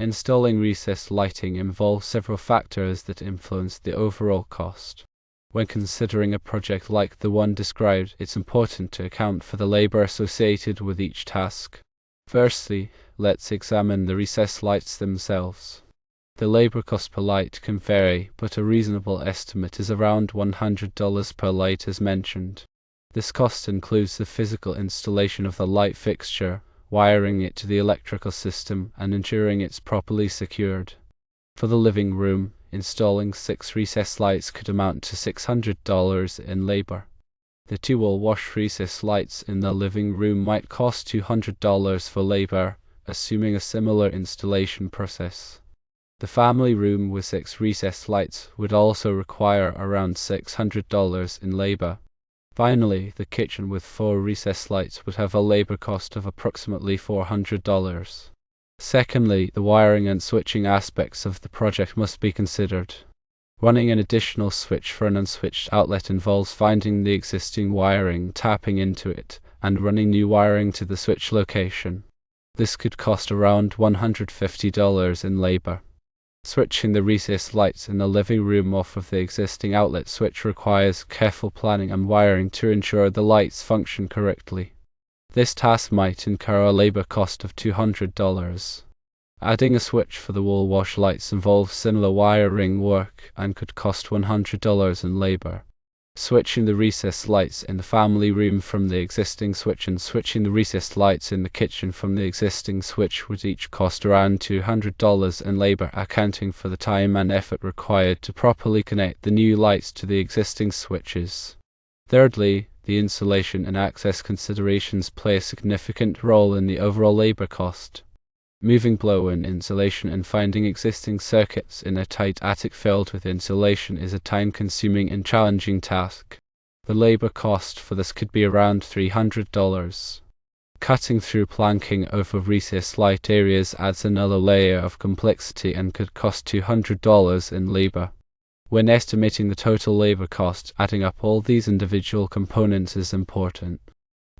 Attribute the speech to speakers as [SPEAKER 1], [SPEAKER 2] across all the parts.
[SPEAKER 1] Installing recessed lighting involves several factors that influence the overall cost. When considering a project like the one described, it's important to account for the labor associated with each task. Firstly, let's examine the recessed lights themselves. The labor cost per light can vary, but a reasonable estimate is around $100 per light as mentioned. This cost includes the physical installation of the light fixture, wiring it to the electrical system, and ensuring it's properly secured. For the living room, installing 6 recessed lights could amount to $600 in labor. The 2 wall-wash recessed lights in the living room might cost $200 for labor, assuming a similar installation process. The family room with 6 recessed lights would also require around $600 in labor. Finally, the kitchen with 4 recessed lights would have a labor cost of approximately $400. Secondly, the wiring and switching aspects of the project must be considered. Running an additional switch for an unswitched outlet involves finding the existing wiring, tapping into it, and running new wiring to the switch location. This could cost around $150 in labor. Switching the recessed lights in the living room off of the existing outlet switch requires careful planning and wiring to ensure the lights function correctly. This task might incur a labor cost of $200. Adding a switch for the wall wash lights involves similar wiring work and could cost $100 in labor. Switching the recessed lights in the family room from the existing switch and switching the recessed lights in the kitchen from the existing switch would each cost around $200 in labor, accounting for the time and effort required to properly connect the new lights to the existing switches. Thirdly, the insulation and access considerations play a significant role in the overall labor cost. Moving blow-in insulation and finding existing circuits in a tight attic filled with insulation is a time-consuming and challenging task. The labor cost for this could be around $300. Cutting through planking over recessed light areas adds another layer of complexity and could cost $200 in labor. When estimating the total labor cost, adding up all these individual components is important.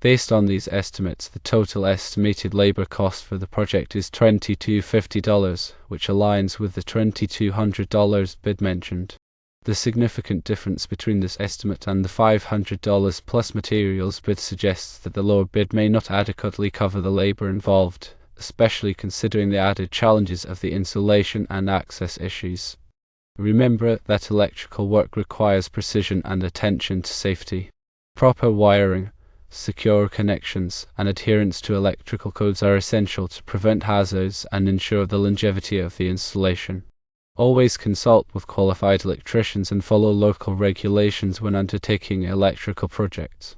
[SPEAKER 1] Based on these estimates, the total estimated labor cost for the project is $2,250, which aligns with the $2,200 bid mentioned. The significant difference between this estimate and the $500 plus materials bid suggests that the lower bid may not adequately cover the labor involved, especially considering the added challenges of the insulation and access issues. Remember that electrical work requires precision and attention to safety. Proper wiring, secure connections, and adherence to electrical codes are essential to prevent hazards and ensure the longevity of the installation. Always consult with qualified electricians and follow local regulations when undertaking electrical projects.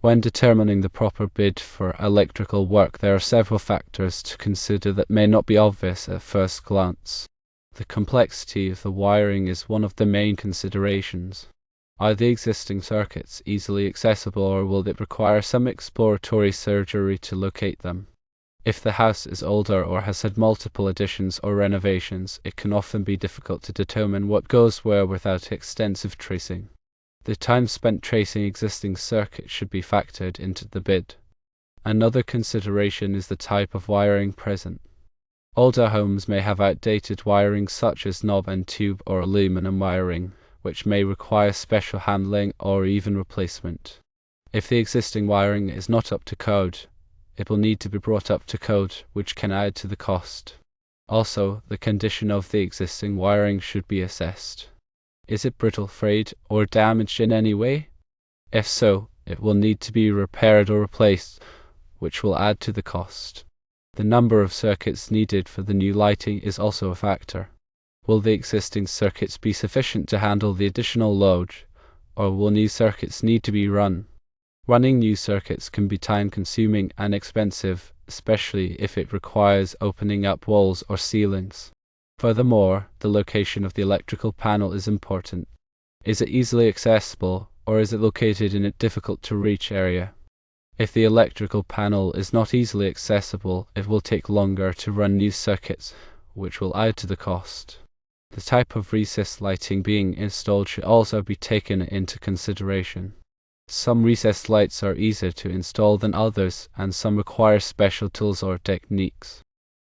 [SPEAKER 1] When determining the proper bid for electrical work, there are several factors to consider that may not be obvious at first glance. The complexity of the wiring is one of the main considerations. Are the existing circuits easily accessible, or will it require some exploratory surgery to locate them? If the house is older or has had multiple additions or renovations, it can often be difficult to determine what goes where without extensive tracing. The time spent tracing existing circuits should be factored into the bid. Another consideration is the type of wiring present. Older homes may have outdated wiring such as knob and tube or aluminum wiring, which may require special handling or even replacement. If the existing wiring is not up to code, it will need to be brought up to code, which can add to the cost. Also, the condition of the existing wiring should be assessed. Is it brittle, frayed, or damaged in any way? If so, it will need to be repaired or replaced, which will add to the cost. The number of circuits needed for the new lighting is also a factor. Will the existing circuits be sufficient to handle the additional load, or will new circuits need to be run? Running new circuits can be time-consuming and expensive, especially if it requires opening up walls or ceilings. Furthermore, the location of the electrical panel is important. Is it easily accessible, or is it located in a difficult-to-reach area? If the electrical panel is not easily accessible, it will take longer to run new circuits, which will add to the cost. The type of recessed lighting being installed should also be taken into consideration. Some recessed lights are easier to install than others, and some require special tools or techniques.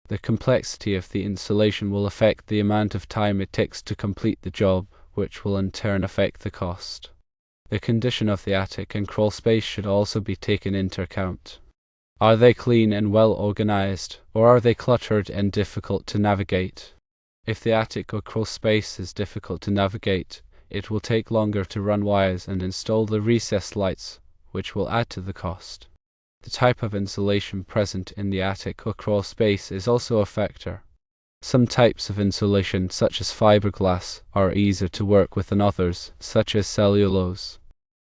[SPEAKER 1] The complexity of the installation will affect the amount of time it takes to complete the job, which will in turn affect the cost. The condition of the attic and crawl space should also be taken into account. Are they clean and well organized, or are they cluttered and difficult to navigate? If the attic or crawl space is difficult to navigate, it will take longer to run wires and install the recessed lights, which will add to the cost. The type of insulation present in the attic or crawl space is also a factor. Some types of insulation, such as fiberglass, are easier to work with than others, such as cellulose.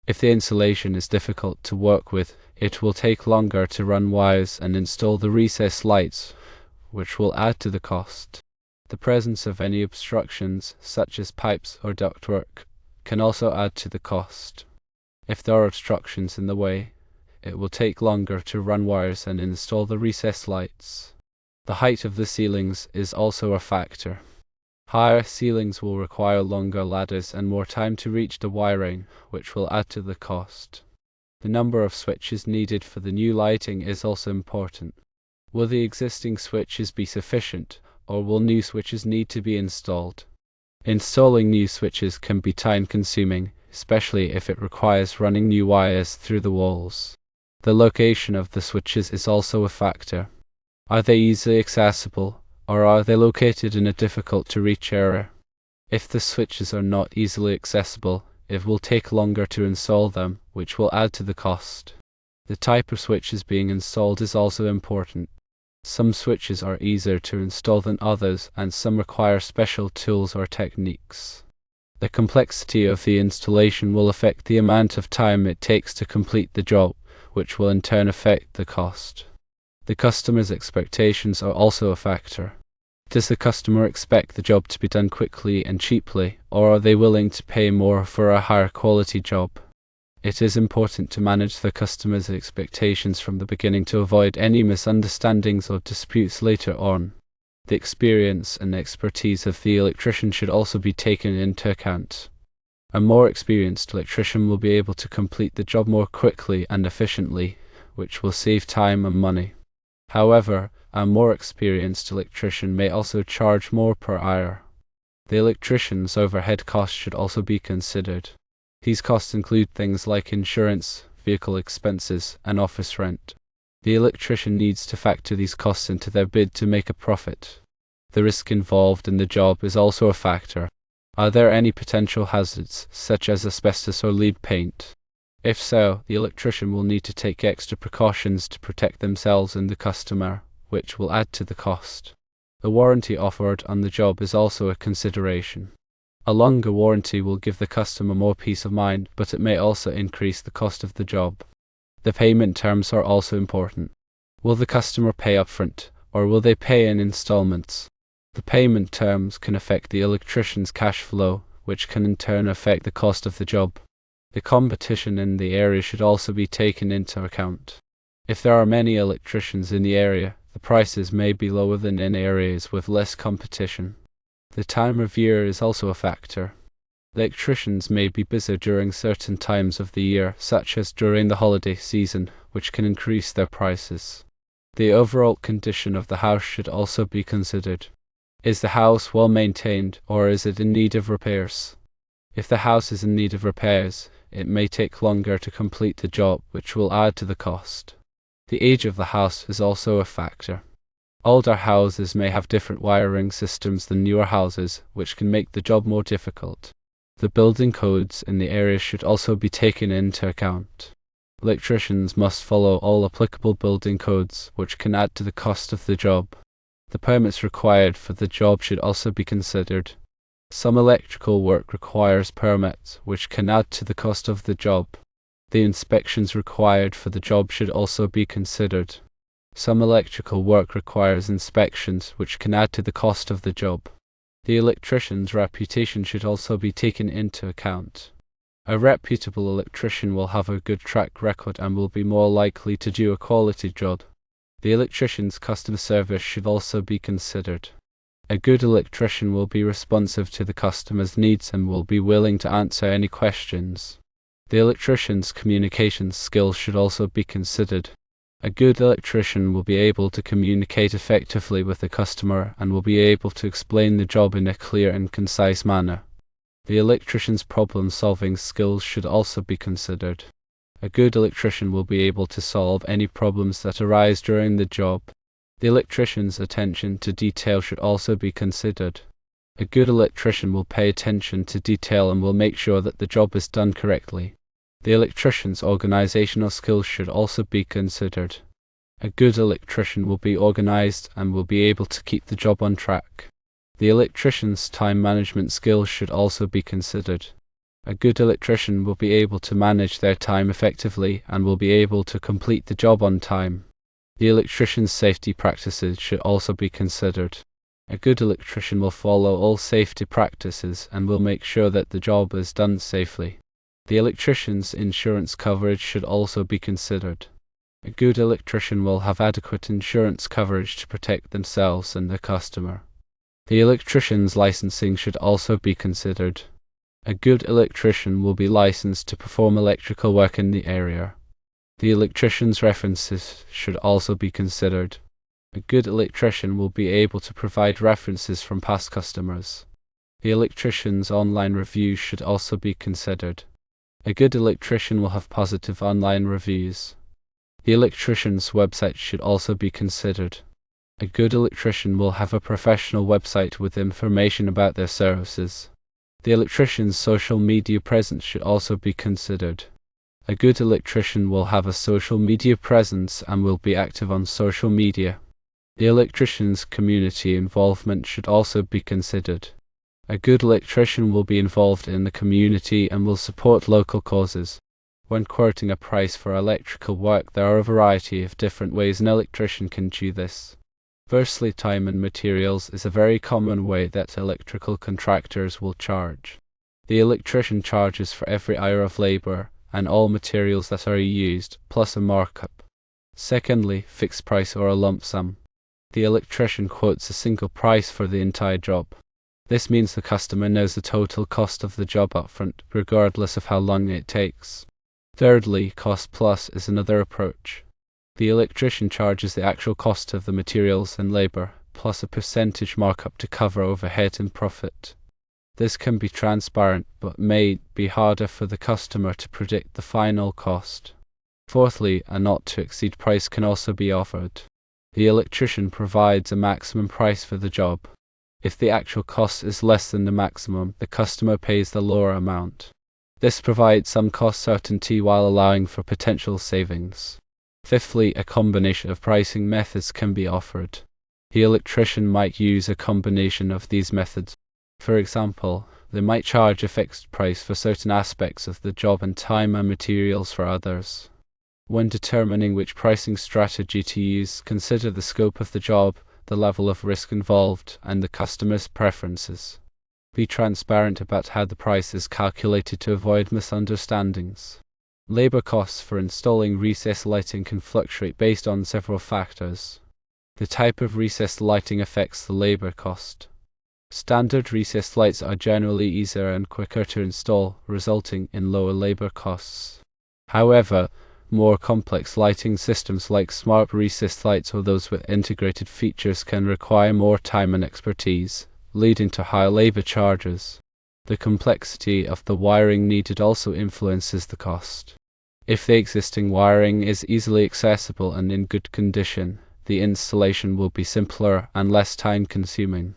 [SPEAKER 1] If the insulation is difficult to work with, it will take longer to run wires and install the recessed lights, which will add to the cost. The presence of any obstructions, such as pipes or ductwork, can also add to the cost. If there are obstructions in the way, it will take longer to run wires and install the recessed lights. The height of the ceilings is also a factor. Higher ceilings will require longer ladders and more time to reach the wiring, which will add to the cost. The number of switches needed for the new lighting is also important. Will the existing switches be sufficient, or will new switches need to be installed? Installing new switches can be time-consuming, especially if it requires running new wires through the walls. The location of the switches is also a factor. Are they easily accessible, or are they located in a difficult-to-reach area? If the switches are not easily accessible, it will take longer to install them, which will add to the cost. The type of switches being installed is also important. Some switches are easier to install than others, and some require special tools or techniques. The complexity of the installation will affect the amount of time it takes to complete the job, which will in turn affect the cost. The customer's expectations are also a factor. Does the customer expect the job to be done quickly and cheaply, or are they willing to pay more for a higher quality job? It is important to manage the customer's expectations from the beginning to avoid any misunderstandings or disputes later on. The experience and expertise of the electrician should also be taken into account. A more experienced electrician will be able to complete the job more quickly and efficiently, which will save time and money. However, a more experienced electrician may also charge more per hour. The electrician's overhead costs should also be considered. These costs include things like insurance, vehicle expenses, and office rent. The electrician needs to factor these costs into their bid to make a profit. The risk involved in the job is also a factor. Are there any potential hazards, such as asbestos or lead paint? If so, the electrician will need to take extra precautions to protect themselves and the customer, which will add to the cost. The warranty offered on the job is also a consideration. A longer warranty will give the customer more peace of mind, but it may also increase the cost of the job. The payment terms are also important. Will the customer pay upfront, or will they pay in installments? The payment terms can affect the electrician's cash flow, which can in turn affect the cost of the job. The competition in the area should also be taken into account. If there are many electricians in the area, the prices may be lower than in areas with less competition. The time of year is also a factor. Electricians may be busy during certain times of the year, such as during the holiday season, which can increase their prices. The overall condition of the house should also be considered. Is the house well maintained, or is it in need of repairs? If the house is in need of repairs, it may take longer to complete the job, which will add to the cost. The age of the house is also a factor. Older houses may have different wiring systems than newer houses, which can make the job more difficult. The building codes in the area should also be taken into account. Electricians must follow all applicable building codes, which can add to the cost of the job. The permits required for the job should also be considered. Some electrical work requires permits, which can add to the cost of the job. The inspections required for the job should also be considered. Some electrical work requires inspections, which can add to the cost of the job. The electrician's reputation should also be taken into account. A reputable electrician will have a good track record and will be more likely to do a quality job. The electrician's customer service should also be considered. A good electrician will be responsive to the customer's needs and will be willing to answer any questions. The electrician's communication skills should also be considered. A good electrician will be able to communicate effectively with the customer and will be able to explain the job in a clear and concise manner. The electrician's problem-solving skills should also be considered. A good electrician will be able to solve any problems that arise during the job. The electrician's attention to detail should also be considered. A good electrician will pay attention to detail and will make sure that the job is done correctly. The electrician's organizational skills should also be considered. A good electrician will be organized and will be able to keep the job on track. The electrician's time management skills should also be considered. A good electrician will be able to manage their time effectively and will be able to complete the job on time. The electrician's safety practices should also be considered. A good electrician will follow all safety practices and will make sure that the job is done safely. The electrician's insurance coverage should also be considered. A good electrician will have adequate insurance coverage to protect themselves and the customer. The electrician's licensing should also be considered. A good electrician will be licensed to perform electrical work in the area. The electrician's references should also be considered. A good electrician will be able to provide references from past customers. The electrician's online reviews should also be considered. A good electrician will have positive online reviews. The electrician's website should also be considered. A good electrician will have a professional website with information about their services. The electrician's social media presence should also be considered. A good electrician will have a social media presence and will be active on social media. The electrician's community involvement should also be considered. A good electrician will be involved in the community and will support local causes. When quoting a price for electrical work, there are a variety of different ways an electrician can do this. Firstly, time and materials is a very common way that electrical contractors will charge. The electrician charges for every hour of labor and all materials that are used, plus a markup. Secondly, fixed price or a lump sum. The electrician quotes a single price for the entire job. This means the customer knows the total cost of the job upfront, regardless of how long it takes. Thirdly, cost plus is another approach. The electrician charges the actual cost of the materials and labor, plus a percentage markup to cover overhead and profit. This can be transparent, but may be harder for the customer to predict the final cost. Fourthly, a not-to-exceed price can also be offered. The electrician provides a maximum price for the job. If the actual cost is less than the maximum, the customer pays the lower amount. This provides some cost certainty while allowing for potential savings. Fifthly, a combination of pricing methods can be offered. The electrician might use a combination of these methods. For example, they might charge a fixed price for certain aspects of the job and time and materials for others. When determining which pricing strategy to use, consider the scope of the job, the level of risk involved, and the customer's preferences. Be transparent about how the price is calculated to avoid misunderstandings. Labor costs for installing recessed lighting can fluctuate based on several factors. The type of recessed lighting affects the labor cost. Standard recessed lights are generally easier and quicker to install, resulting in lower labor costs. However, more complex lighting systems like smart recessed lights or those with integrated features can require more time and expertise, leading to higher labor charges. The complexity of the wiring needed also influences the cost. If the existing wiring is easily accessible and in good condition, the installation will be simpler and less time-consuming.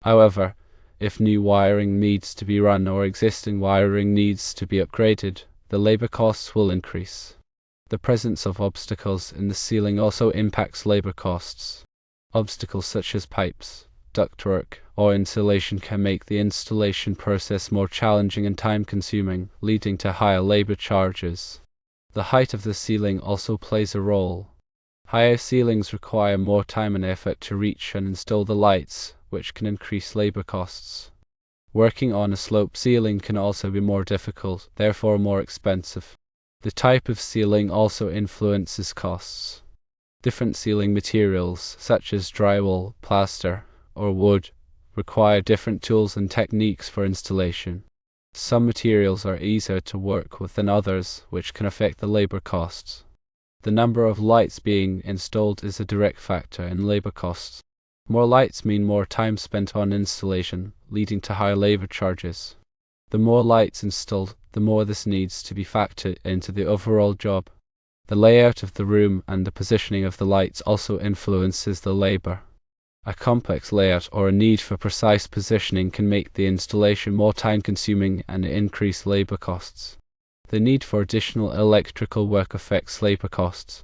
[SPEAKER 1] However, if new wiring needs to be run or existing wiring needs to be upgraded, the labor costs will increase. The presence of obstacles in the ceiling also impacts labor costs. Obstacles such as pipes, ductwork, or insulation can make the installation process more challenging and time-consuming, leading to higher labor charges. The height of the ceiling also plays a role. Higher ceilings require more time and effort to reach and install the lights, which can increase labor costs. Working on a sloped ceiling can also be more difficult, therefore more expensive. The type of ceiling also influences costs. Different ceiling materials, such as drywall, plaster, or wood, require different tools and techniques for installation. Some materials are easier to work with than others, which can affect the labor costs. The number of lights being installed is a direct factor in labor costs. More lights mean more time spent on installation, leading to higher labor charges. The more lights installed, the more this needs to be factored into the overall job. The layout of the room and the positioning of the lights also influences the labor. A complex layout or a need for precise positioning can make the installation more time-consuming and increase labor costs. The need for additional electrical work affects labor costs.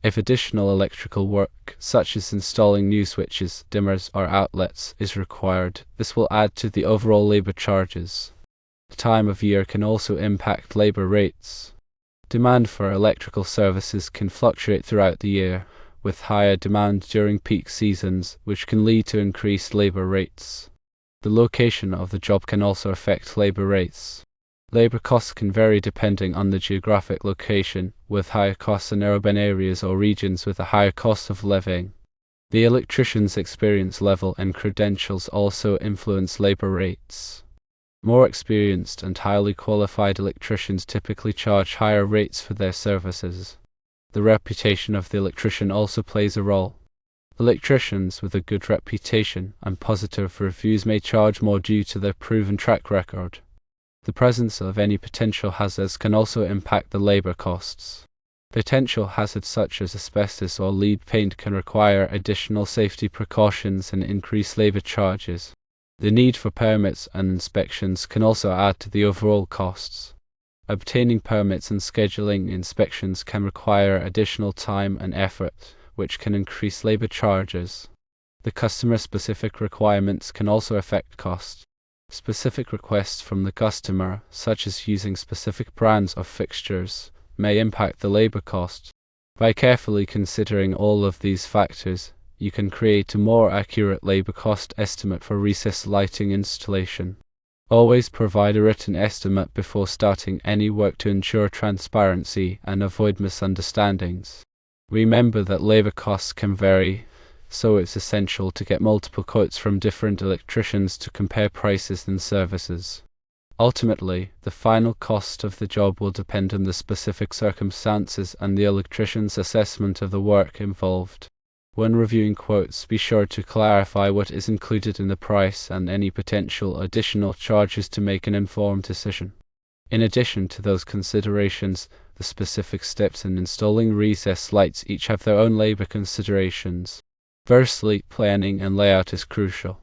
[SPEAKER 1] If additional electrical work, such as installing new switches, dimmers, or outlets, is required, this will add to the overall labor charges. The time of year can also impact labor rates. Demand for electrical services can fluctuate throughout the year, with higher demand during peak seasons, which can lead to increased labor rates. The location of the job can also affect labor rates. Labor costs can vary depending on the geographic location, with higher costs in urban areas or regions with a higher cost of living. The electrician's experience level and credentials also influence labor rates. More experienced and highly qualified electricians typically charge higher rates for their services. The reputation of the electrician also plays a role. Electricians with a good reputation and positive reviews may charge more due to their proven track record. The presence of any potential hazards can also impact the labor costs. Potential hazards such as asbestos or lead paint can require additional safety precautions and increase labor charges. The need for permits and inspections can also add to the overall costs. Obtaining permits and scheduling inspections can require additional time and effort, which can increase labor charges. The customer-specific requirements can also affect costs. Specific requests from the customer, such as using specific brands of fixtures, may impact the labor cost. By carefully considering all of these factors, you can create a more accurate labor cost estimate for recessed lighting installation. Always provide a written estimate before starting any work to ensure transparency and avoid misunderstandings. Remember that labor costs can vary, so it's essential to get multiple quotes from different electricians to compare prices and services. Ultimately, the final cost of the job will depend on the specific circumstances and the electrician's assessment of the work involved. When reviewing quotes, be sure to clarify what is included in the price and any potential additional charges to make an informed decision. In addition to those considerations, the specific steps in installing recessed lights each have their own labor considerations. Firstly, planning and layout is crucial.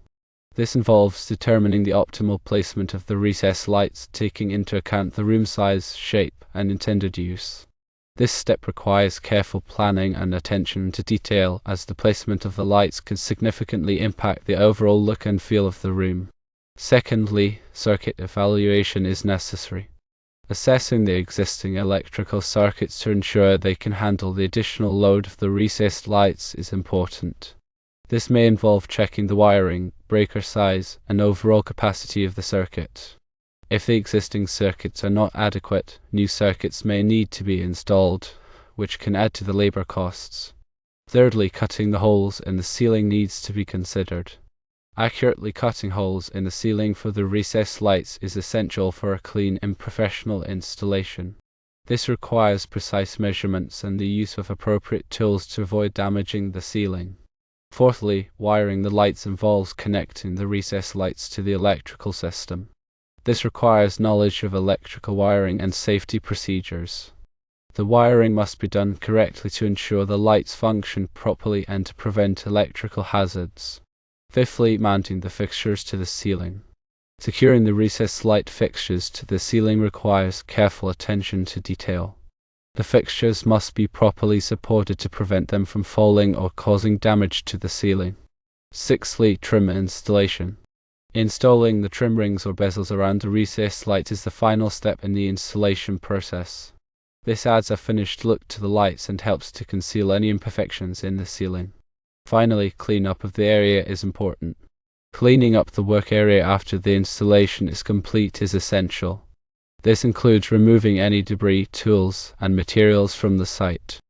[SPEAKER 1] This involves determining the optimal placement of the recessed lights, taking into account the room size, shape, and intended use. This step requires careful planning and attention to detail, as the placement of the lights can significantly impact the overall look and feel of the room. Secondly, circuit evaluation is necessary. Assessing the existing electrical circuits to ensure they can handle the additional load of the recessed lights is important. This may involve checking the wiring, breaker size, and overall capacity of the circuit. If the existing circuits are not adequate, new circuits may need to be installed, which can add to the labor costs. Thirdly, cutting the holes in the ceiling needs to be considered. Accurately cutting holes in the ceiling for the recessed lights is essential for a clean and professional installation. This requires precise measurements and the use of appropriate tools to avoid damaging the ceiling. Fourthly, wiring the lights involves connecting the recessed lights to the electrical system. This requires knowledge of electrical wiring and safety procedures. The wiring must be done correctly to ensure the lights function properly and to prevent electrical hazards. Fifthly, mounting the fixtures to the ceiling. Securing the recessed light fixtures to the ceiling requires careful attention to detail. The fixtures must be properly supported to prevent them from falling or causing damage to the ceiling. Sixthly, trim installation. Installing the trim rings or bezels around the recessed light is the final step in the installation process. This adds a finished look to the lights and helps to conceal any imperfections in the ceiling. Finally, cleanup of the area is important. Cleaning up the work area after the installation is complete is essential. This includes removing any debris, tools, and materials from the site.